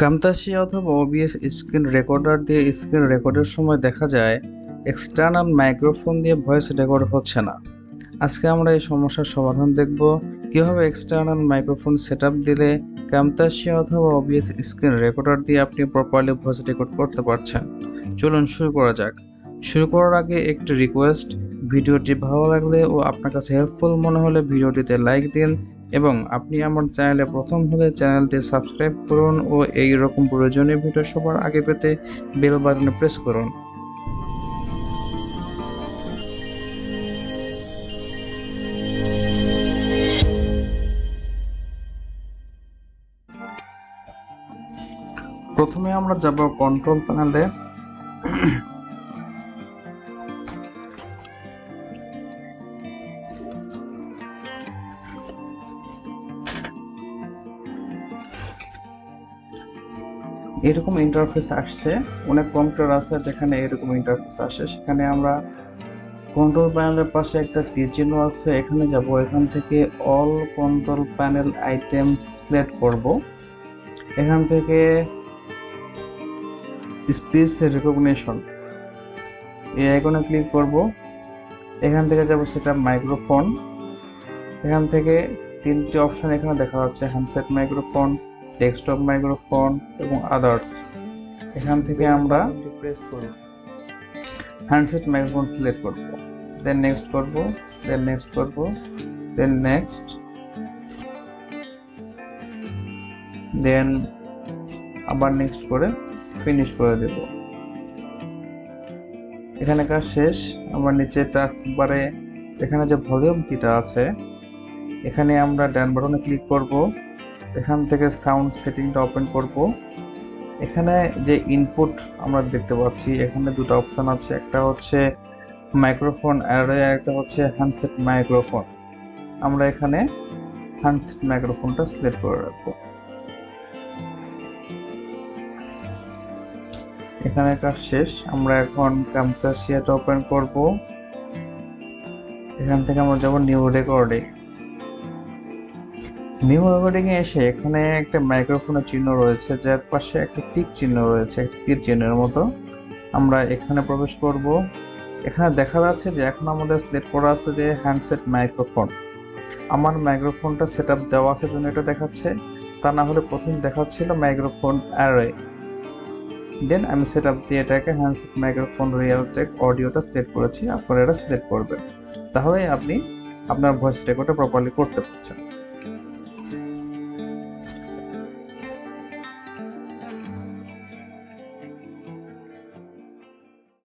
Camtasia অথবা OBS screen recorder দিয়ে screen রেকর্ডের সময় দেখা যায় এক্সটার্নাল মাইক্রোফোন দিয়ে ভয়েস রেকর্ড হচ্ছে না। আজকে আমরা এই সমস্যার সমাধান দেখব, কিভাবে এক্সটার্নাল মাইক্রোফোন সেটআপ দিলে Camtasia অথবা OBS স্ক্রিন রেকর্ডার দিয়ে আপনি প্রপারলি ভয়েস রেকর্ড করতে পারছেন। চলুন শুরু করা যাক। শুরু করার আগে একটি রিকোয়েস্ট, ভিডিওটি ভালো লাগলে ও আপনার কাছে হেল্পফুল মনে হলে ভিডিওটিতে লাইক দিন এবং আপনি আমার চ্যানেলে প্রথম হলে চ্যানেলটি সাবস্ক্রাইব করুন ও এই রকম প্রয়োজনীয় ভিডিও সবার আগে পেতে বেল বাটনে প্রেস করুন। প্রথমে আমরা যাব কন্ট্রোল প্যানেলে। এরকম ইন্টারফেস আসছে, অনেক কম্পিউটার আছে যেখানে এরকম ইন্টারফেস আসে। সেখানে আমরা কন্ট্রোল প্যানেলের পাশে একটা তীর চিহ্ন আছে, এখানে যাব। এখান থেকে all control panel items select করব। এখান থেকে স্পিচ রিকগনিশন এই আইকনে ক্লিক করব। এখান থেকে যাব সেটআপ মাইক্রোফোন। এখান থেকে তিনটি অপশন এখানে দেখা যাচ্ছে, হ্যান্ডসেট মাইক্রোফোন, ডেস্কটপ মাইক্রোফোন এবং আদার্স। এখান থেকে আমরা প্রেস করব, হ্যান্ডসেট মাইক্রোফোন সিলেক্ট করব, দেন নেক্সট করব, দেন নেক্সট করব, দেন নেক্সট, দেন আবার নেক্সট করে ফিনিশ করে দেব। এখানে কাজ শেষ। আমরা নিচে টাস্ক বারে এখানে যে ভলিউম কিটা আছে, এখানে আমরা ডান বাটনে ক্লিক করব। এখান থেকে সাউন্ড সেটিংটা ওপেন করব। এখানে যে ইনপুট আমরা দেখতে পাচ্ছি, এখানে দুটো অপশন আছে, একটা হচ্ছে মাইক্রোফোন অ্যারে আর একটা হচ্ছে হ্যান্ডসেট মাইক্রোফোন। আমরা এখানে হ্যান্ডসেট মাইক্রোফোনটা সিলেক্ট করে রাখবো। এখানে কাজ শেষ। আমরা এখন Camtasiaটা ওপেন করব। এখান থেকে আমরা যাব নিউ রেকর্ডিং। নিউ রেকর্ডিং এ এসে এখানে একটা মাইক্রোফোনের চিহ্ন রয়েছে, যার পাশে একটা টিক চিহ্ন রয়েছে, তীর চিহ্নের মতো। আমরা এখানে প্রবেশ করব। এখানে দেখা যাচ্ছে যে এখন আমাদের সিলেক্ট করা আছে যে হ্যান্ডসেট মাইক্রোফোন। আমার মাইক্রোফোনটা সেটআপ দেওয়া আছে জন্য এটা দেখাচ্ছে, তা না হলে প্রথম দেখাচ্ছিল মাইক্রোফোন অ্যারে। দেন আমি সেটআপ দিয়ে এটাকে হ্যান্ডসেট মাইক্রোফোন রিয়েল টেক অডিওটা সিলেক্ট করেছি। আপনারা এটা সিলেক্ট করবেন, তাহলে আপনি আপনার ভয়েস রেকর্ডটা প্রপারলি করতে পারছেন।